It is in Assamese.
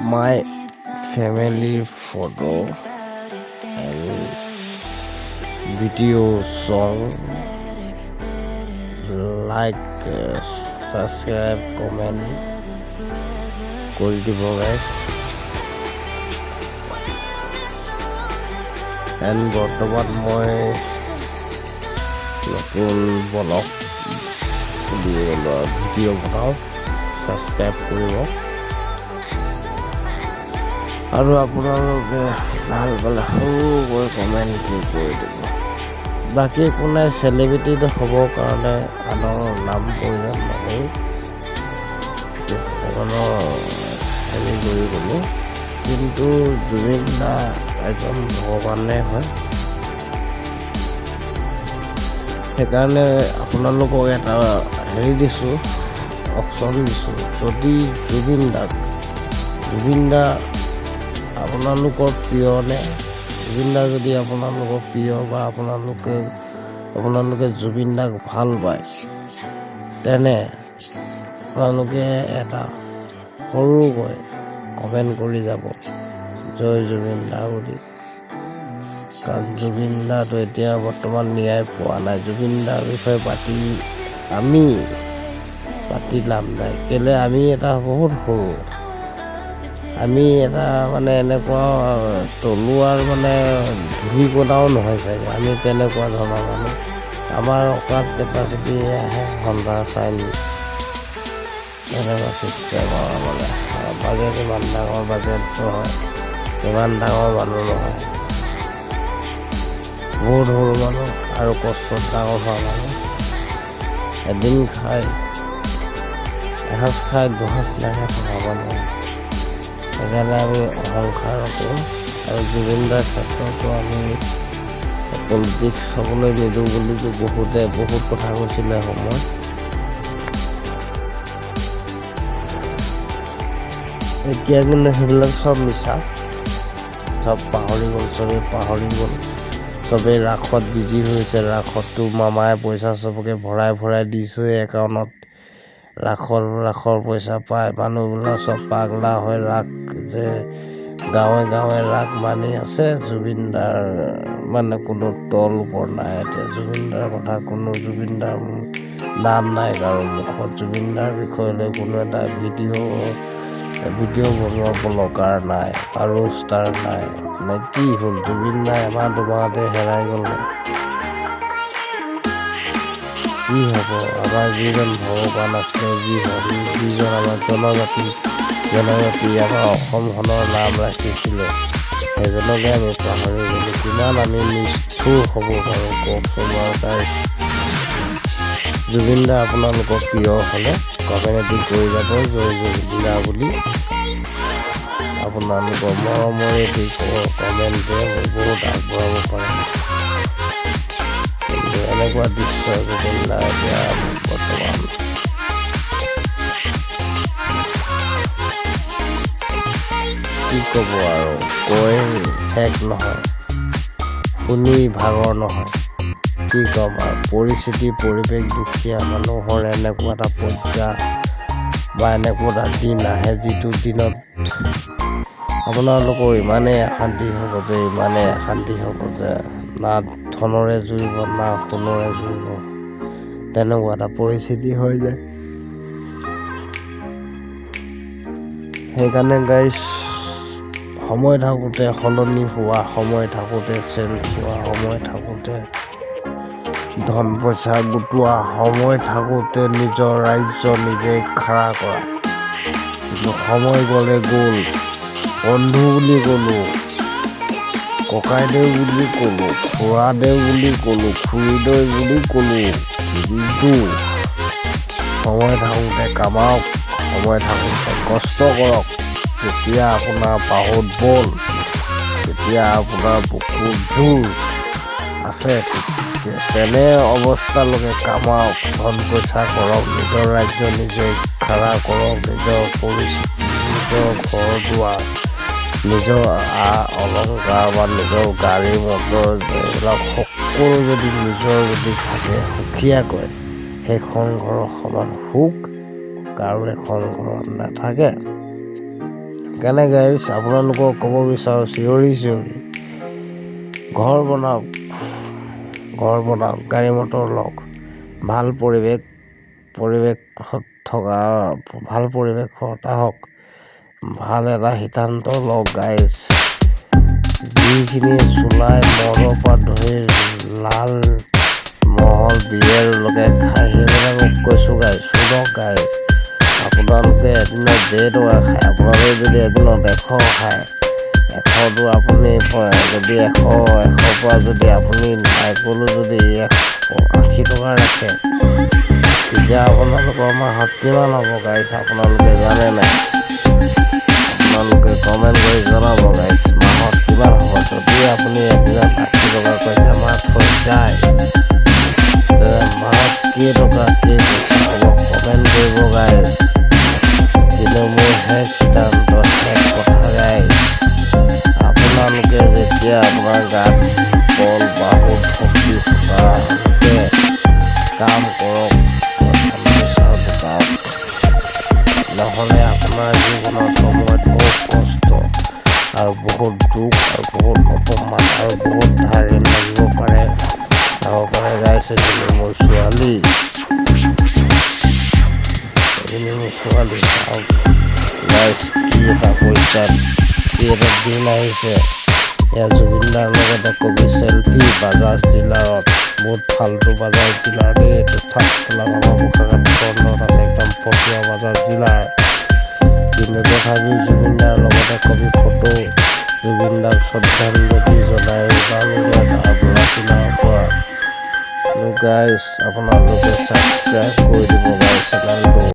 my family photo and video song. Like, subscribe, comment কৰি দিব guys. And বৰ্তমান মই নতুন ব্লগ ভিডিঅ' বনাওঁ, ছাবস্ক্ৰাইব কৰিব আৰু আপোনালোকে ভাল পালে সৰুকৈ কমেণ্ট কৰি দিব। বাকী একো নাই, চেলিব্ৰিটিটো হ'বৰ কাৰণে আনৰ নাম প্ৰয়োজন নকৰোঁ, হেৰি কৰি গ'লোঁ। কিন্তু জুবিন দা এজন ভগৱানে হয়, সেইকাৰণে আপোনালোকক এটা হেৰি দিছোঁ, অপশ্যন দিছোঁ। যদি জুবিন দা আপোনালোকৰ প্ৰিয়নে, জুবিন দা যদি আপোনালোকৰ প্ৰিয় বা আপোনালোকে জুবিন দাক ভাল পায়, তেনে আপোনালোকে এটা সৰুকৈ কমেণ্ট কৰি যাব, জয় জুবিন দা বুলি। কাৰণ জুবিন দাটো এতিয়া বৰ্তমান ন্যায় পোৱা নাই। জুবিন দাৰ বিষয়ে আমি পাতি লাভ নাই, কেলৈ আমি এটা বহুত সৰু, আমি এটা মানে এনেকুৱা তলুৱাৰ মানে ধূলিকণাও নহয় চাগে, আমি তেনেকুৱা ধৰণৰ মানুহ। আমাৰ অকাত কেপাচিটি আহে ঘণ্টা চাইন তেনেকুৱা ছিষ্টেমৰ, মানে বাজেট ইমান ডাঙৰ বাজেট নহয়, ইমান ডাঙৰ মানুহ নহয়, বহুত সৰু মানুহ আৰু কষ্টত ডাঙৰ হোৱা মানুহ। এদিন এসাঁজ খাই দুসাঁজ নাখাই থকা মানুহ। সেইকাৰণে আমি অহংকাৰ কৰোঁ। আৰু জুবিন দাৰ ক্ষেত্ৰতো আমি পলিটিক্স হ'বলৈ নিদিওঁ বুলিতো বহুত কথা কৈছিলে সময়। এতিয়া কিন্তু সেইবিলাক চব মিছা, চব পাহৰি গ'ল, চবেই ৰাসত বিজি হৈছে। ৰাসততো মামাই পইচা চবকে ভৰাই দিছে একাউণ্টত। ৰাসৰ পইচা পায় মানুহবিলাক চব পাগলা হয়। ৰাস যে গাঁৱে ৰাস মানি আছে, জুবিন দাৰ মানে কোনো তল ওপৰ নাই। এতিয়া জুবিন দাৰ কথা জুবিন দাৰ নাম নাই কাৰো মুখত। জুবিন দাৰ বিষয়লৈ কোনো এটা ভিডিঅ' বনোৱা ব্লগাৰ নাই, আৰু ষ্টাৰ নাই। মানে কি হ'ল, জুবিন দা এমাহ দুমাহতে হেৰাই গ'ল। কি হ'ব? আমাৰ যিজন ভগৱান আছিলে, যিজন আমাৰ জনজাতি আমাৰ অসমখনৰ নাম ৰাখিছিলে, সেইজনকে আমি পাহৰি গ'লোঁ। কিমান আমি নিষ্ঠুৰ হ'ব পাৰোঁ কওকচোন বাৰু গাইজ। জুবিন দা আপোনালোকৰ প্ৰিয় হ'লে কমেণ্ট কৰি যাব, জয় জুবিন দা বুলি। আপোনালোকৰ মৰমৰে কমেণ্টে বহুত আগবঢ়াব পাৰে। কিন্তু এনেকুৱা দৃশ্য জুবিন দা এতিয়া বৰ্তমান কি ক'ব আৰু, কৈ শেষ নহয়, শুনি ভাগৰ নহয়। কি ক'ম আৰু, পৰিৱেশ দুখীয়া মানুহৰ এনেকুৱা এটা পৰ্যায় বা এনেকুৱা এটা দিন আহে, যিটো দিনত আপোনালোকৰ ইমানেই অশান্তি হ'ব যে না ধনৰে জুৰিব না সোণৰে জুৰিব, তেনেকুৱা এটা পৰিস্থিতি হৈ যায়। সেইকাৰণে গাইজ, সময় থাকোঁতে সলনি হোৱা, সময় থাকোঁতে চেঞ্জ হোৱা, সময় থাকোঁতে ধন পইচা গোটোৱা, সময় থাকোঁতে নিজৰ ৰাজ্য নিজে খাৰা কৰা। কিন্তু সময় গ'লে গ'ল। বন্ধু বুলি ক'লোঁ, ককাইদেউ বুলি ক'লোঁ, খুৰাদেউ বুলি ক'লোঁ, খুৰীদেউ বুলি ক'লোঁ, কিন্তু সময় থাকোঁতে কামাওক, সময় থাকোঁতে কষ্ট কৰক। তেতিয়া আপোনাৰ পাহুত বল, তেতিয়া আপোনাৰ বুকুত জোৰ আছে, তেনে অৱস্থালৈকে কামাওক, ধন পইচা কৰক, নিজৰ ৰাজ্য নিজে খাৰা কৰক, নিজৰ পৰিস্থিতি, নিজৰ ঘৰ দুৱাৰ, নিজৰ অলংকাৰ বা নিজৰ গাড়ী মটৰ, এইবিলাক সকলো যদি থাকে সুখীয়াকৈ, সেইখন ঘৰৰ সমান সুখ কাৰো এখন ঘৰত নাথাকে। সেইকাৰণে গাইজ আপোনালোকক ক'ব বিচাৰোঁ চিঞৰি ঘৰ বনাওক, গাড়ী মটৰ লওক, ভাল পৰিৱেশত থকা ভাল পৰিৱেশত আহক, ভাল এটা সিদ্ধান্ত লওক গাইজ। যিখিনি চুলাই মদৰ পৰা ধৰি লাল মহল বিয়েৰলৈকে খাই সেইবিলাকক কৈছোঁ গাইজ, শুনক গাইজ। আপোনালোকে এদিনত 1.5 খায়, আপোনালোকে যদি এদিনত 100 খায়, 100টো আপুনি যদি 100 পৰা যদি আপুনি নাৰিকলো যদি 80 টকা ৰাখে, তেতিয়া আপোনালোকৰ মাহত কিমান হ'ব গাইজ আপোনালোকে জানে নাই? আপোনালোকে কমেণ্ট কৰি জনাব গাইজ, মাহত কিমান হ'ব? যদি আপুনি এদিনত 80 টকাকৈ জমা থৈ যায়, মাহত কেইটকা পইচা হ'ব কমেণ্ট কৰিব গাইজ। কিন্তু মোৰ শেষ সিদ্ধান্ত, শেষ কথা গাইজ, আপোনালোকে যেতিয়া আপোনাৰ গাত বল বাহুত শক্তি থকাকে কাম কৰক, নহ'লে আপোনাৰ জীৱনত সময়ত বহুত কষ্ট আৰু বহুত দুখ আৰু বহুত অপমান আৰু বহুত ধাৰ ঋণ লাগিব পাৰে গাইজ। এজনী মোৰ ছোৱালী চাওক গাইজ, কি এটা পইচাত কি এটা দিন আহিছে। এয়া জুবিনদাৰ লগতে কবি চেল্ফি বাজাজ ডিলাৰত, বহুত ফাল্টু বাজাজ ডিলাৰ দেই, এইটো ঠাচখোলা আমাৰ গোসাঁইঘাট ফ্ৰণ্টত আছে, একদম ফটুৱা বাজাজ ডিলাৰ। কিন্তু তথাপিও জুবিনদাৰ লগতে কবি ফটো, জুবিনদাক শ্ৰদ্ধাঞ্জলি জনাই ডিলাৰৰ পৰা গাইজ। আপোনালোকে ছাবস্ক্ৰাইব কৰি দিব গাইজ চেনেলটো।